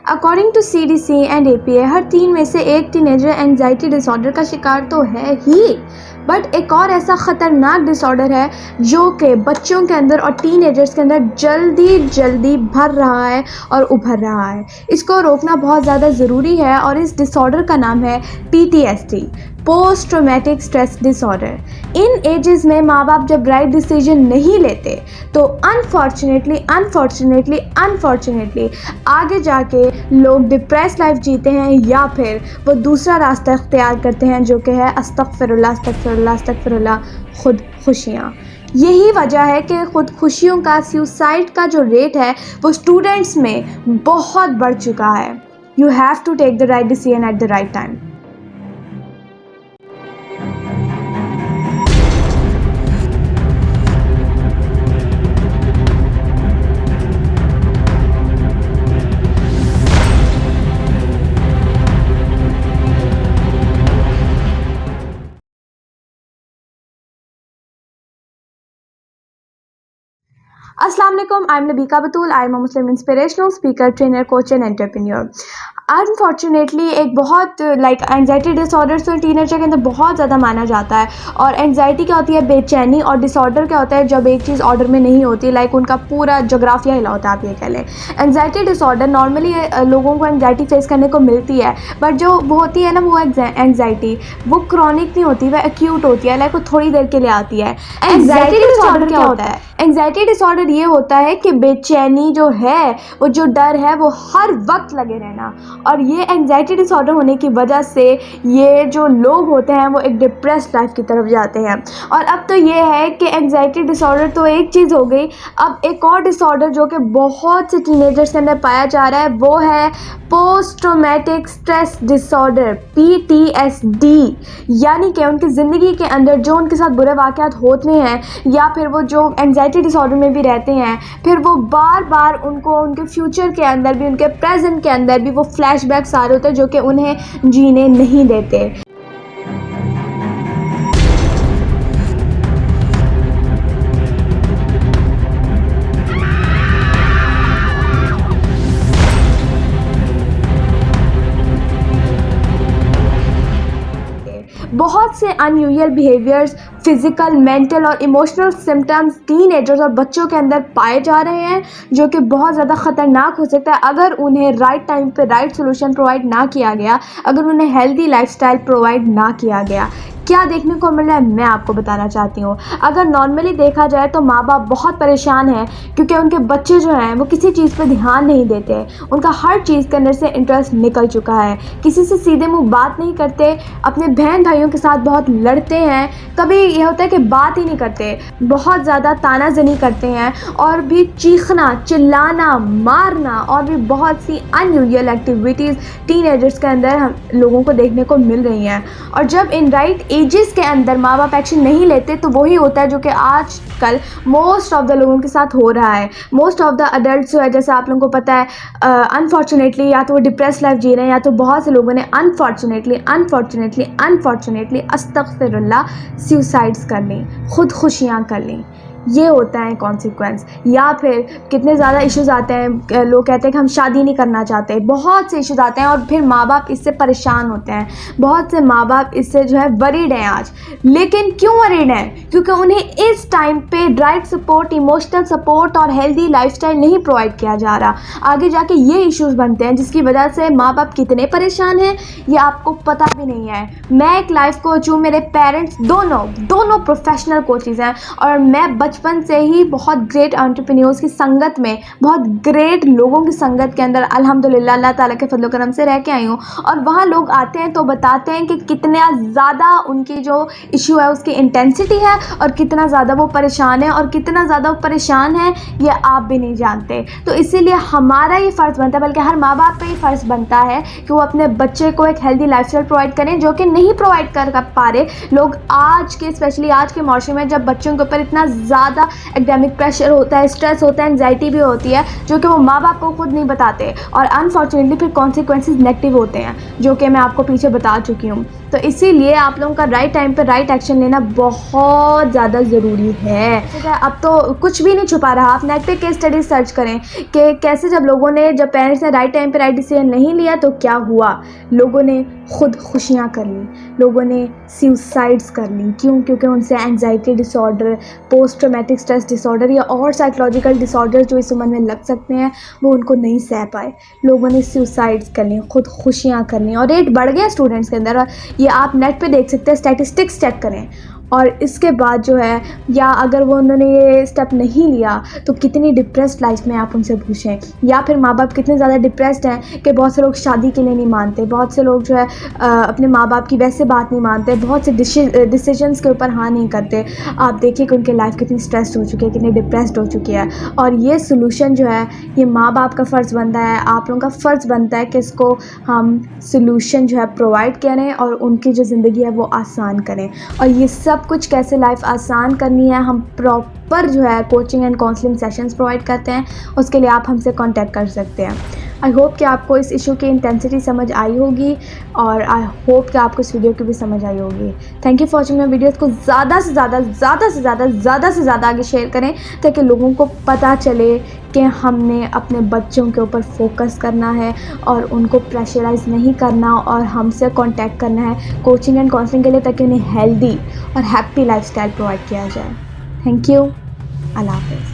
According to CDC and APA हर 3 में से एक टीनेजर एंजाइटी डिसऑर्डर का शिकार तो है ही, बट एक और ऐसा ख़तरनाक डिसऑर्डर है जो कि बच्चों के अंदर और टीनेजर्स के अंदर जल्दी भर रहा है और उभर रहा है। इसको रोकना बहुत ज़्यादा ज़रूरी है और इस डिसऑर्डर का नाम है PTSD, post traumatic stress disorder. इन एजेस में माँ बाप जब राइट डिसीजन नहीं लेते तो अनफॉर्चुनेटली आगे जाके लोग डिप्रेस लाइफ जीते हैं या फिर वो दूसरा रास्ता इख्तियार करते हैं जो कि है अस्तगफिरुल्लाह खुदकुशियाँ। यही वजह है कि खुदकुशियों का, सुसाइड का जो रेट है वो स्टूडेंट्स में बहुत बढ़ चुका है। You have to take the right decision at the right time. Assalamu alaikum, I'm Nabika Batul. I'm a Muslim inspirational speaker, trainer, coach and entrepreneur. Unfortunately एक बहुत एंजाइटी डिसऑर्डर तो टीनेजर के अंदर बहुत ज़्यादा माना जाता है। और एंजाइटी क्या होती है? बेचैनी। और डिसऑर्डर क्या होता है? जब एक चीज़ ऑर्डर में नहीं होती, उनका पूरा जोग्राफिया हिला होता है, आप ये कह लें। एंजाइटी डिसऑर्डर नॉर्मली लोगों को एंजाइटी फेस करने को मिलती है, बट जो वो होती है ना, वो एंजाइटी वो क्रॉनिक नहीं होती, वह एक्यूट होती है, वो थोड़ी देर के लिए आती है। एंजाइटी डिसऑर्डर क्या होता है? एंजाइटी डिसऑर्डर ये होता है कि बेचैनी जो है, वो जो डर है, वो हर वक्त लगे रहना। और ये एंजाइटी डिसऑर्डर होने की वजह से ये जो लोग होते हैं वो एक डिप्रेस्ड लाइफ की तरफ जाते हैं। और अब तो ये है कि एंजाइटी डिसऑर्डर तो एक चीज़ हो गई, अब एक और डिसऑर्डर जो कि बहुत से टीनेजर्स के अंदर पाया जा रहा है वो है post traumatic stress disorder, PTSD। यानी कि उनकी ज़िंदगी के अंदर जो उनके साथ बुरे वाक़यात होते हैं या फिर वो जो एंजाइटी डिसऑर्डर में भी रहते हैं, फिर वो बार बार उनको उनके फ्यूचर के अंदर भी, उनके प्रेजेंट के अंदर भी वो फ्लैशबैक्स आ रहे होते हैं जो कि उन्हें जीने नहीं देते। बहुत से अनयूजुअल बिहेवियर्स, फिज़िकल, मेंटल और इमोशनल सिम्टम्स टीनेजर्स और बच्चों के अंदर पाए जा रहे हैं जो कि बहुत ज़्यादा ख़तरनाक हो सकता है अगर उन्हें राइट टाइम पे राइट सोल्यूशन प्रोवाइड ना किया गया, अगर उन्हें हेल्दी लाइफस्टाइल प्रोवाइड ना किया गया। क्या देखने को मिल रहा है मैं आपको बताना चाहती हूँ। अगर नॉर्मली देखा जाए तो माँ बाप बहुत परेशान हैं क्योंकि उनके बच्चे जो हैं वो किसी चीज़ पे ध्यान नहीं देते, उनका हर चीज़ के अंदर से इंटरेस्ट निकल चुका है, किसी से सीधे मुंह बात नहीं करते, अपने बहन भाइयों के साथ बहुत लड़ते हैं, कभी ये होता है कि बात ही नहीं करते, बहुत ज़्यादा तानाजनी करते हैं और भी चीखना, चिल्लाना, मारना और भी बहुत सी अनयूजुअल एक्टिविटीज़ टीनेजर्स के अंदर हम लोगों को देखने को मिल रही हैं। और जब इन राइट एजेस के अंदर माँ बाप एक्शन नहीं लेते तो वही होता है जो कि आजकल मोस्ट ऑफ द लोगों के साथ हो रहा है। मोस्ट ऑफ द अडल्ट जो है, जैसे आप लोगों को पता है, अनफॉर्चुनेटली या तो वो डिप्रेस लाइफ जी रहे हैं या तो बहुत से लोगों ने अनफॉर्चुनेटली अस्तगफिरुल्लाह सुसाइड्स कर ली, खुदकुशियाँ कर ली। ये होता है कॉन्सिक्वेंस। या फिर कितने ज़्यादा इश्यूज़ आते हैं, लोग कहते हैं कि हम शादी नहीं करना चाहते, बहुत से इश्यूज़ आते हैं और फिर माँ बाप इससे परेशान होते हैं। बहुत से माँ बाप इससे जो है वरीड हैं आज। लेकिन क्यों वरीड हैं? क्योंकि उन्हें इस टाइम पे राइट सपोर्ट, इमोशनल सपोर्ट और हेल्दी लाइफस्टाइल नहीं प्रोवाइड किया जा रहा। आगे जाके ये इश्यूज़ बनते हैं जिसकी वजह से माँ बाप कितने परेशान हैं ये आपको पता भी नहीं है। मैं एक लाइफ कोच हूँ, मेरे पेरेंट्स दोनों प्रोफेशनल कोचेज़ हैं और मैं बचपन से ही बहुत ग्रेट एंटरप्रेन्योर्स की संगत में, बहुत ग्रेट लोगों की संगत के अंदर अल्हम्दुलिल्लाह अल्लाह ताला के फजल करम से रह के आई हूँ। और वहाँ लोग आते हैं तो बताते हैं कि कितना ज़्यादा उनकी जो इशू है उसकी इंटेंसिटी है और कितना ज़्यादा वो परेशान है, और कितना ज़्यादा वो परेशान है ये आप भी नहीं जानते। तो इसीलिए हमारा ये फ़र्ज़ बनता है, बल्कि हर माँ बाप का ये फ़र्ज़ बनता है कि वो अपने बच्चे को एक हेल्दी लाइफस्टाइल प्रोवाइड करें जो कि नहीं प्रोवाइड कर पा रहे लोग आज के, स्पेशली आज के मौसम में जब बच्चों के ऊपर इतना ज़्यादा ज़्यादा एकेडमिक प्रेशर होता है, स्ट्रेस होता है, एंग्जाइटी भी होती है, जो कि वो माँ बाप को खुद नहीं बताते, और अनफॉर्चुनेटली फिर कॉन्सिक्वेंसेस नेगेटिव होते हैं, जो कि मैं आपको पीछे बता चुकी हूँ। तो इसीलिए आप लोगों का राइट टाइम पे राइट एक्शन लेना बहुत ज़्यादा ज़रूरी है। ठीक है, अब तो कुछ भी नहीं छुपा रहा, आप नेट पे केस स्टडी सर्च करें कि कैसे जब पेरेंट्स ने राइट टाइम पे राइट डिसीजन नहीं लिया तो क्या हुआ। लोगों ने खुदकुशियाँ कर ली, लोगों ने सुसाइड्स कर ली। क्यों? क्योंकि उनसे anxiety disorder, post traumatic stress disorder या और साइकोलॉजिकल डिसऑर्डर जो इस उम्र में लग सकते हैं, वो उनको नहीं सह पाए। लोगों ने सुसाइड्स कर ली, खुदकुशियाँ कर ली, और रेट बढ़ गया स्टूडेंट्स के अंदर। और ये आप नेट पे देख सकते हैं, स्टैटिस्टिक्स चेक करें। और इसके बाद जो है, या अगर उन्होंने ये स्टेप नहीं लिया तो कितनी डिप्रेस्ड लाइफ में आप उनसे पूछें, या फिर माँ बाप कितने ज़्यादा डिप्रेस्ड हैं कि बहुत से लोग शादी के लिए नहीं मानते, बहुत से लोग जो है अपने माँ बाप की वैसे बात नहीं मानते, बहुत से डिसीजंस के ऊपर हाँ नहीं करते। आप देखिए कि उनकी लाइफ कितनी स्ट्रेस्ड हो चुकी है, कितनी डिप्रेस्ड हो चुकी है। और ये सोल्यूशन जो है, ये माँ बाप का फ़र्ज़ बनता है, आप लोगों का फ़र्ज़ बनता है कि इसको हम सोल्यूशन जो है प्रोवाइड करें और उनकी जो ज़िंदगी है वो आसान करें। और ये सब कुछ कैसे लाइफ आसान करनी है, हम प्रॉपर जो है coaching and counselling sessions provide करते हैं। उसके लिए आप हमसे कांटेक्ट कर सकते हैं। आई होप कि आपको इस इशू की इंटेंसिटी समझ आई होगी, और आई होप कि आपको इस वीडियो की भी समझ आई होगी। Thank you for watching my videos को ज़्यादा से ज़्यादा आगे शेयर करें, ताकि लोगों को पता चले कि हमने अपने बच्चों के ऊपर फोकस करना है और उनको प्रेशराइज़ नहीं करना, और हमसे कांटेक्ट करना है कोचिंग एंड काउंसलिंग के लिए, ताकि उन्हें हेल्दी और हैप्पी लाइफस्टाइल प्रोवाइड किया जाए। Thank you. अल्लाह हाफ़िज़।